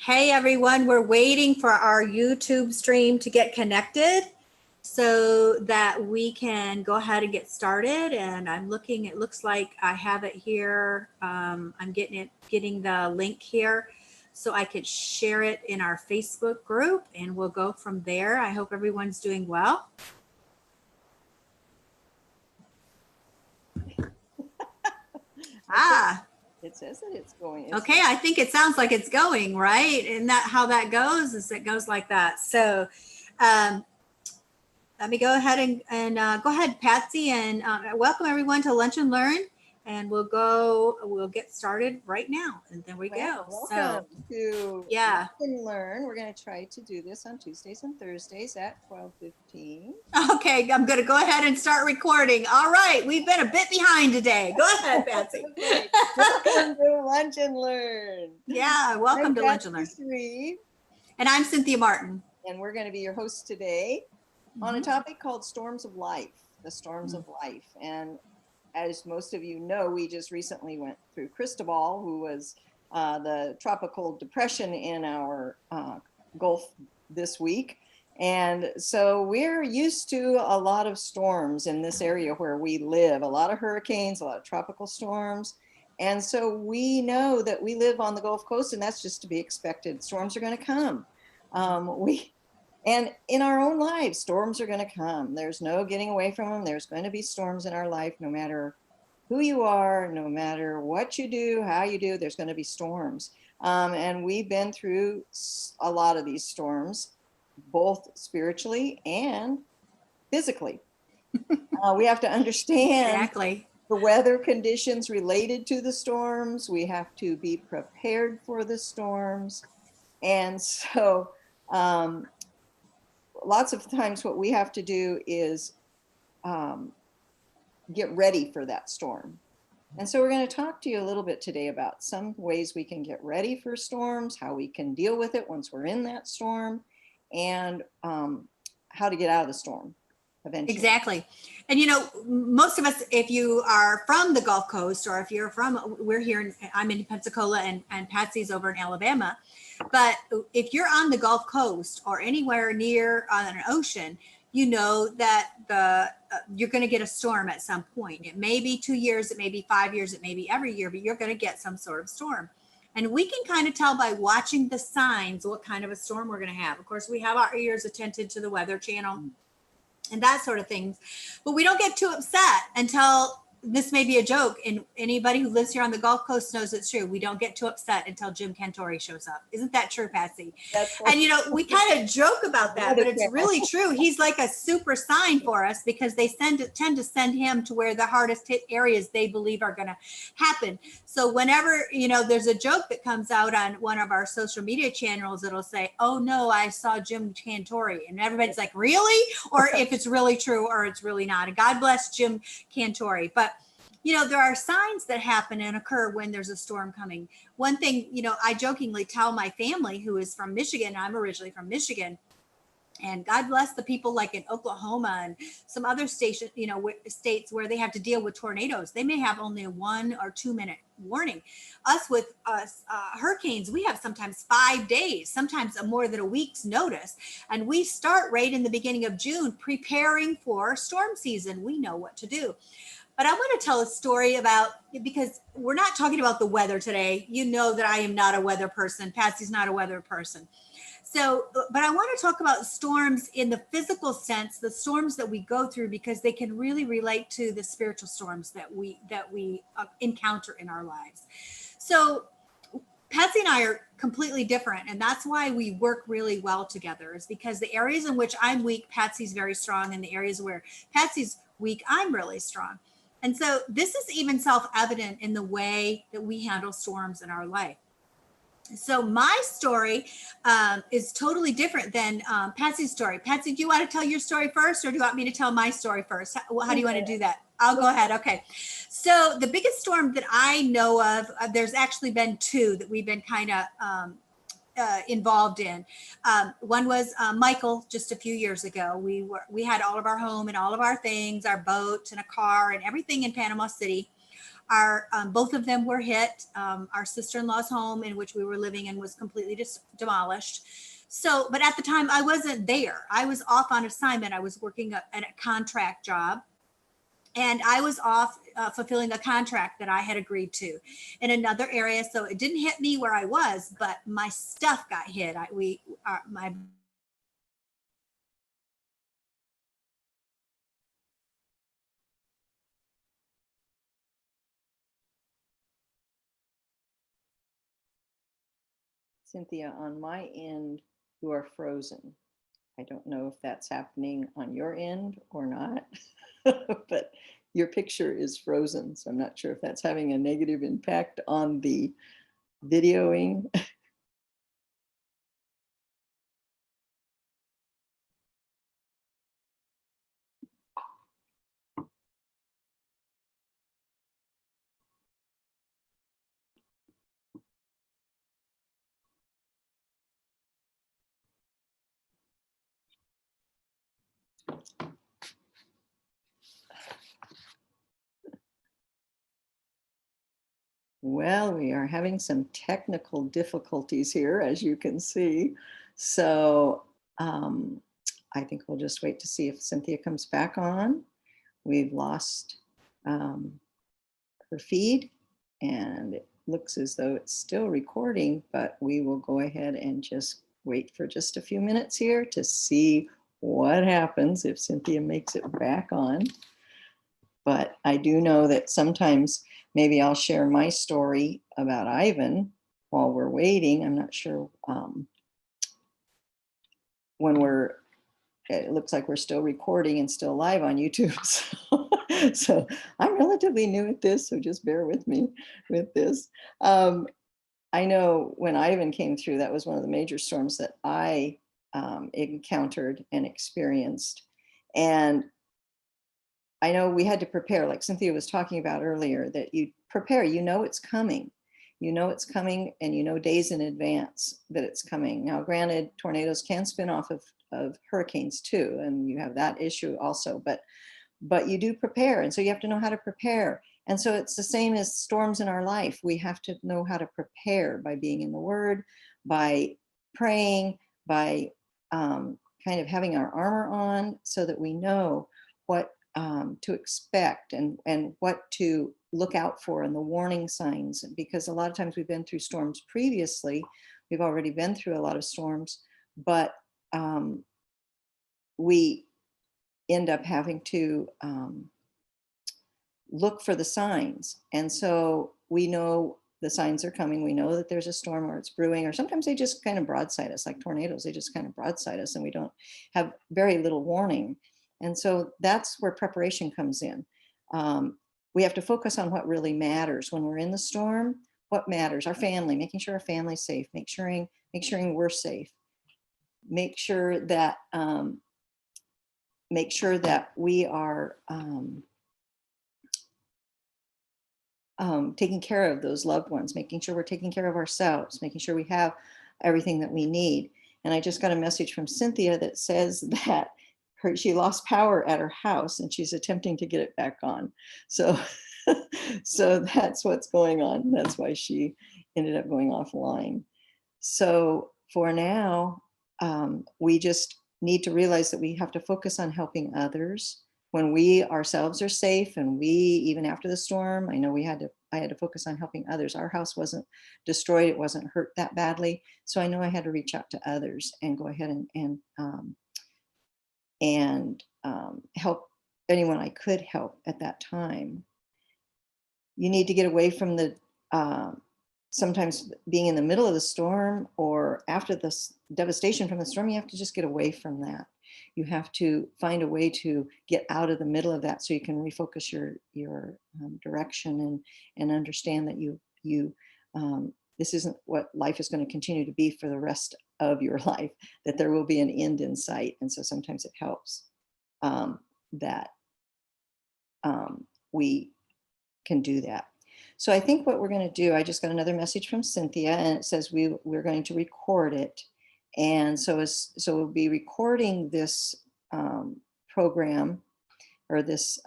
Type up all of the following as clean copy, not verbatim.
Hey everyone, we're waiting for our YouTube stream to get connected so that we can go ahead and get started. And I'm looking, it looks like I have it here. I'm getting the link here so I could share it in our Facebook group and we'll go from there. I hope everyone's doing well. It says that it's going. Okay, I think it sounds like it's going, right? And that how that goes is it goes like that. So let me go ahead and go ahead, Patsy, and welcome everyone to Lunch and Learn. And we'll get started right now. And there we go. Welcome to Lunch and Learn. We're going to try to do this on Tuesdays and Thursdays at 12:15. Okay, I'm going to go ahead and start recording. All right, we've been a bit behind today. Go ahead, Patsy. Welcome to Lunch and Learn. Yeah, welcome to Lunch and Learn. And I'm Cynthia Martin. And we're going to be your hosts today on a topic called Storms of Life, the storms of life. And as most of you know, we just recently went through Cristobal, who was the tropical depression in our Gulf this week. And so we're used to a lot of storms in this area where we live, a lot of hurricanes, a lot of tropical storms. And so we know that we live on the Gulf Coast, and that's just to be expected. Storms are going to come. And in our own lives, storms are going to come. There's no getting away from them. There's going to be storms in our life, no matter who you are, no matter what you do, how you do, there's going to be storms. And we've been through a lot of these storms, both spiritually and physically. We have to understand the weather conditions related to the storms. We have to be prepared for the storms. And so, lots of times what we have to do is get ready for that storm. And so we're going to talk to you a little bit today about some ways we can get ready for storms, how we can deal with it once we're in that storm, and how to get out of the storm eventually. Exactly. And you know, most of us, if you are from the Gulf Coast, or if you're from, I'm in Pensacola and Patsy's over in Alabama. But if you're on the Gulf Coast or anywhere near an ocean, you know that you're going to get a storm at some point. It may be 2 years, it may be 5 years, it may be every year, but you're going to get some sort of storm. And we can kind of tell by watching the signs what kind of a storm we're going to have. Of course, we have our ears attentive to the Weather Channel and that sort of things, but we don't get too upset until this may be a joke, and anybody who lives here on the Gulf Coast knows it's true. We don't get too upset until Jim Cantori shows up. Isn't that true, Patsy? And you know, we kind of joke about that, but it's really true. He's like a super sign for us because they tend to send him to where the hardest hit areas they believe are going to happen. So whenever, you know, there's a joke that comes out on one of our social media channels, it'll say, "Oh no, I saw Jim Cantori," and everybody's like, "Really?" Or if it's really true or it's really not. And God bless Jim Cantori. But you know, there are signs that happen and occur when there's a storm coming. One thing, you know, I jokingly tell my family who is from Michigan, I'm originally from Michigan, and God bless the people like in Oklahoma and some other states where they have to deal with tornadoes. They may have only a 1 or 2 minute warning. Us with hurricanes, we have sometimes 5 days, sometimes more than a week's notice. And we start right in the beginning of June preparing for storm season. We know what to do. But I want to tell a story about, because we're not talking about the weather today. You know that I am not a weather person. Patsy's not a weather person. So, but I want to talk about storms in the physical sense, the storms that we go through, because they can really relate to the spiritual storms that we encounter in our lives. So Patsy and I are completely different, and that's why we work really well together, is because the areas in which I'm weak, Patsy's very strong, and the areas where Patsy's weak, I'm really strong. And so this is even self-evident in the way that we handle storms in our life. So my story is totally different than Patsy's story. Patsy, do you want to tell your story first, or do you want me to tell my story first? How do you want to do that? I'll go ahead. Okay. So the biggest storm that I know of, there's actually been two that we've been kind of involved in. One was Michael just a few years ago. We had all of our home and all of our things, our boat and a car and everything in Panama City. both of them were hit. Our sister-in-law's home in which we were living in was completely demolished. So, but at the time I wasn't there. I was off on assignment. I was working at a contract job, and I was off fulfilling a contract that I had agreed to in another area. So it didn't hit me where I was, but my stuff got hit. My Cynthia, on my end, you are frozen. I don't know if that's happening on your end or not, but your picture is frozen. So I'm not sure if that's having a negative impact on the videoing. Well, we are having some technical difficulties here, as you can see. So I think we'll just wait to see if Cynthia comes back on. We've lost her feed, and it looks as though it's still recording, but we will go ahead and just wait for just a few minutes here to see what happens if Cynthia makes it back on. But I do know that sometimes maybe I'll share my story about Ivan while we're waiting. I'm not sure when it looks like we're still recording and still live on YouTube. So I'm relatively new at this, so just bear with me with this. I know when Ivan came through, that was one of the major storms that I encountered and experienced. And I know we had to prepare, like Cynthia was talking about earlier, that you prepare, you know it's coming. You know it's coming, and you know days in advance that it's coming. Now, granted, tornadoes can spin off of hurricanes too, and you have that issue also, but you do prepare, and so you have to know how to prepare. And so it's the same as storms in our life. We have to know how to prepare by being in the Word, by praying, by kind of having our armor on so that we know what to expect and what to look out for and the warning signs. Because a lot of times we've been through storms previously. We've already been through a lot of storms, but we end up having to look for the signs. And so we know the signs are coming. We know that there's a storm or it's brewing, or sometimes they just kind of broadside us, like tornadoes. They just kind of broadside us and we don't have very little warning. And so that's where preparation comes in. We have to focus on what really matters when we're in the storm. What matters? Our family, making sure our family's safe, make sure we're safe, make sure that we are taking care of those loved ones, making sure we're taking care of ourselves, making sure we have everything that we need. And I just got a message from Cynthia that says that she lost power at her house and she's attempting to get it back on. So, so that's what's going on. That's why she ended up going offline. So for now, we just need to realize that we have to focus on helping others when we ourselves are safe. And we, even after the storm, I know I had to focus on helping others. Our house wasn't destroyed. It wasn't hurt that badly. So I know I had to reach out to others and go ahead and help anyone I could help at that time. You need to get away from the, sometimes being in the middle of the storm or after the devastation from the storm, you have to just get away from that. You have to find a way to get out of the middle of that so you can refocus your direction and understand that this isn't what life is going to continue to be for the rest of your life, that there will be an end in sight. And so sometimes it helps that we can do that. So I think what we're going to do, I just got another message from Cynthia and it says we're going to record it. And so we'll be recording this program or this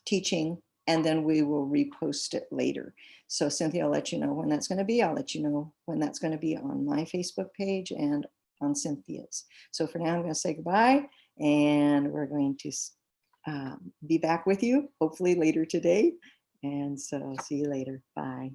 teaching and then we will repost it later. So Cynthia, I'll let you know when that's going to be. I'll let you know when that's going to be on my Facebook page and on Cynthia's. So for now, I'm going to say goodbye, and we're going to be back with you hopefully later today. And so see you later. Bye.